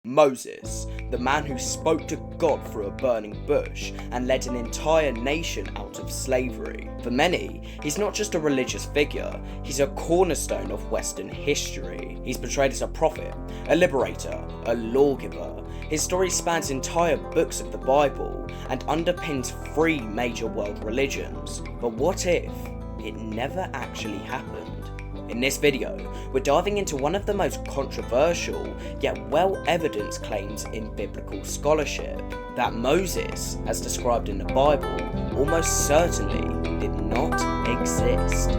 Moses, the man who spoke to God through a burning bush and led an entire nation out of slavery. For many, he's not just a religious figure, he's a cornerstone of Western history. He's portrayed as a prophet, a liberator, a lawgiver. His story spans entire books of the Bible and underpins 3 major world religions. But what if it never actually happened? In this video, we're diving into one of the most controversial yet well-evidenced claims in biblical scholarship, that Moses, as described in the Bible, almost certainly did not exist.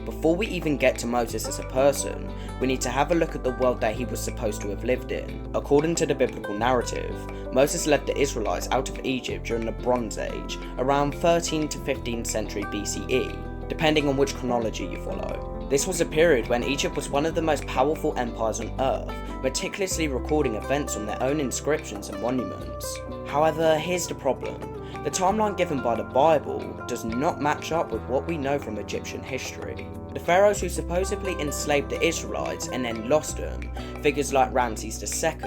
Before we even get to Moses as a person, we need to have a look at the world that he was supposed to have lived in. According to the biblical narrative, Moses led the Israelites out of Egypt during the Bronze Age, around 13th to 15th century BCE, depending on which chronology you follow. This was a period when Egypt was one of the most powerful empires on earth, meticulously recording events on their own inscriptions and monuments. However, here's the problem. The timeline given by the Bible does not match up with what we know from Egyptian history. The pharaohs who supposedly enslaved the Israelites and then lost them, figures like Ramses II,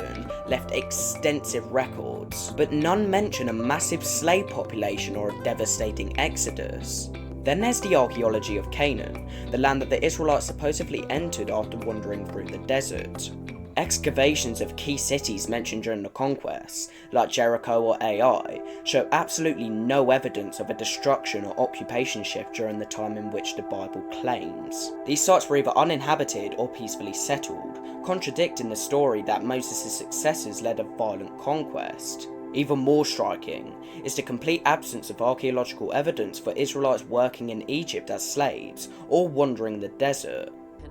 left extensive records, but none mention a massive slave population or a devastating exodus. Then there's the archaeology of Canaan, the land that the Israelites supposedly entered after wandering through the desert. Excavations of key cities mentioned during the conquest, like Jericho or Ai, show absolutely no evidence of a destruction or occupation shift during the time in which the Bible claims. These sites were either uninhabited or peacefully settled, contradicting the story that Moses' successors led a violent conquest. Even more striking is the complete absence of archaeological evidence for Israelites working in Egypt as slaves or wandering the desert.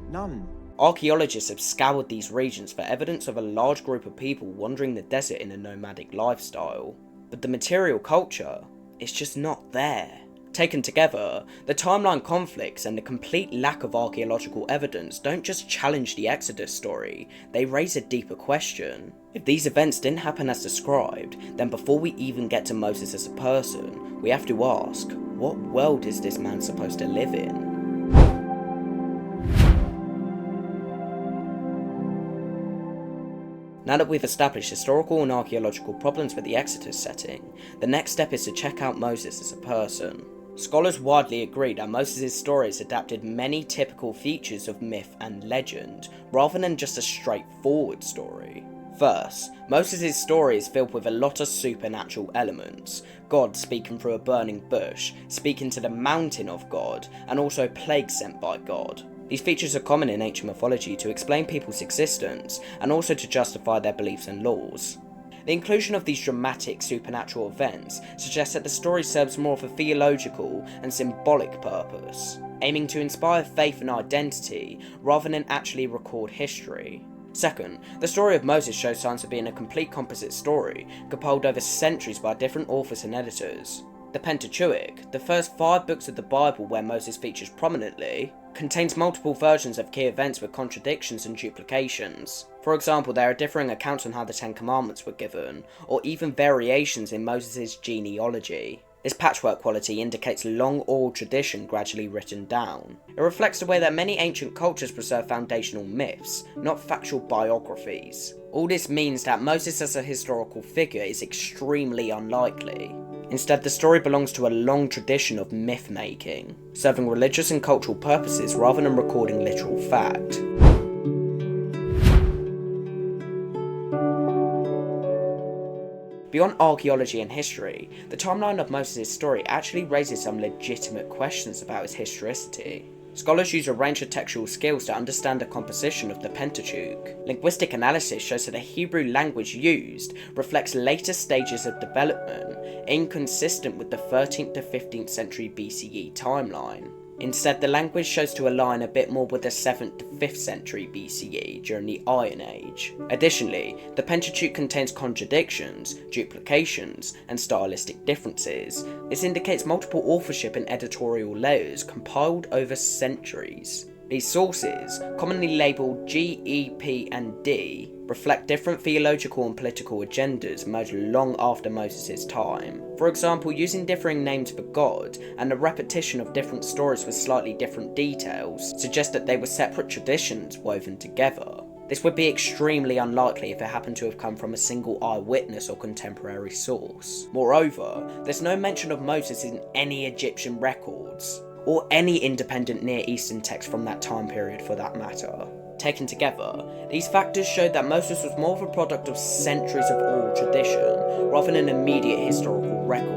None. Archaeologists have scoured these regions for evidence of a large group of people wandering the desert in a nomadic lifestyle, but the material culture is just not there. Taken together, the timeline conflicts and the complete lack of archaeological evidence don't just challenge the Exodus story, they raise a deeper question. If these events didn't happen as described, then before we even get to Moses as a person, we have to ask, what world is this man supposed to live in? Now that we've established historical and archaeological problems with the Exodus setting, the next step is to check out Moses as a person. Scholars widely agree that Moses' stories adapted many typical features of myth and legend, rather than just a straightforward story. First, Moses' story is filled with a lot of supernatural elements. God speaking through a burning bush, speaking to the mountain of God, and also plagues sent by God. These features are common in ancient mythology to explain people's existence, and also to justify their beliefs and laws. The inclusion of these dramatic supernatural events suggests that the story serves more of a theological and symbolic purpose, aiming to inspire faith and identity rather than actually record history. Second, the story of Moses shows signs of being a complete composite story, compiled over centuries by different authors and editors. The Pentateuch, the first 5 books of the Bible where Moses features prominently, contains multiple versions of key events with contradictions and duplications. For example, there are differing accounts on how the 10 Commandments were given, or even variations in Moses' genealogy. This patchwork quality indicates long oral tradition gradually written down. It reflects the way that many ancient cultures preserve foundational myths, not factual biographies. All this means that Moses as a historical figure is extremely unlikely. Instead, the story belongs to a long tradition of myth-making, serving religious and cultural purposes rather than recording literal fact. Beyond archaeology and history, the timeline of Moses' story actually raises some legitimate questions about his historicity. Scholars use a range of textual skills to understand the composition of the Pentateuch. Linguistic analysis shows that the Hebrew language used reflects later stages of development, inconsistent with the 13th to 15th century BCE timeline. Instead, the language shows to align a bit more with the 7th to 5th century BCE during the Iron Age. Additionally, the Pentateuch contains contradictions, duplications, and stylistic differences. This indicates multiple authorship and editorial layers compiled over centuries. These sources, commonly labelled G, E, P and D, reflect different theological and political agendas emerged long after Moses' time. For example, using differing names for God and the repetition of different stories with slightly different details suggest that they were separate traditions woven together. This would be extremely unlikely if it happened to have come from a single eyewitness or contemporary source. Moreover, there's no mention of Moses in any Egyptian records, or any independent Near Eastern text from that time period for that matter. Taken together, these factors showed that Moses was more of a product of centuries of oral tradition, rather than an immediate historical record.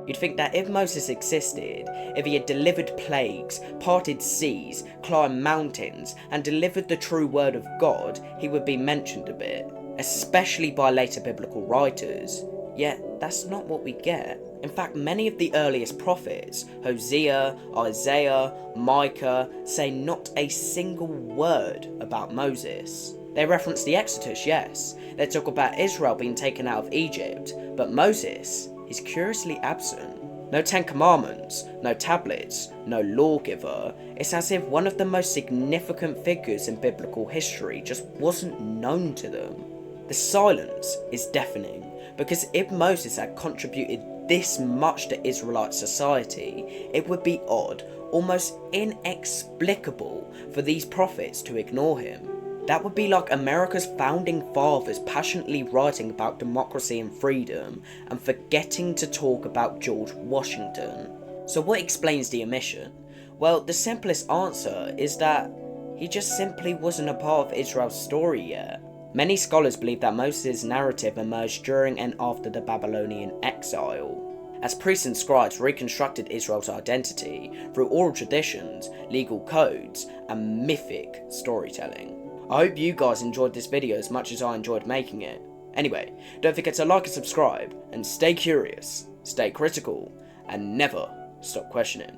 You'd think that if Moses existed, if he had delivered plagues, parted seas, climbed mountains, and delivered the true word of God, he would be mentioned a bit, especially by later biblical writers. Yet, that's not what we get. In fact, many of the earliest prophets, Hosea, Isaiah, Micah, say not a single word about Moses. They reference the Exodus, yes. They talk about Israel being taken out of Egypt, but Moses is curiously absent. No 10 Commandments, no tablets, no lawgiver. It's as if one of the most significant figures in biblical history just wasn't known to them. The silence is deafening, because if Moses had contributed this much to Israelite society, it would be odd, almost inexplicable, for these prophets to ignore him. That would be like America's founding fathers passionately writing about democracy and freedom and forgetting to talk about George Washington. So what explains the omission? Well, the simplest answer is that he just simply wasn't a part of Israel's story yet. Many scholars believe that Moses' narrative emerged during and after the Babylonian exile, as priests and scribes reconstructed Israel's identity through oral traditions, legal codes, and mythic storytelling. I hope you guys enjoyed this video as much as I enjoyed making it. Anyway, don't forget to like and subscribe, and stay curious, stay critical, and never stop questioning.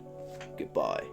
Goodbye.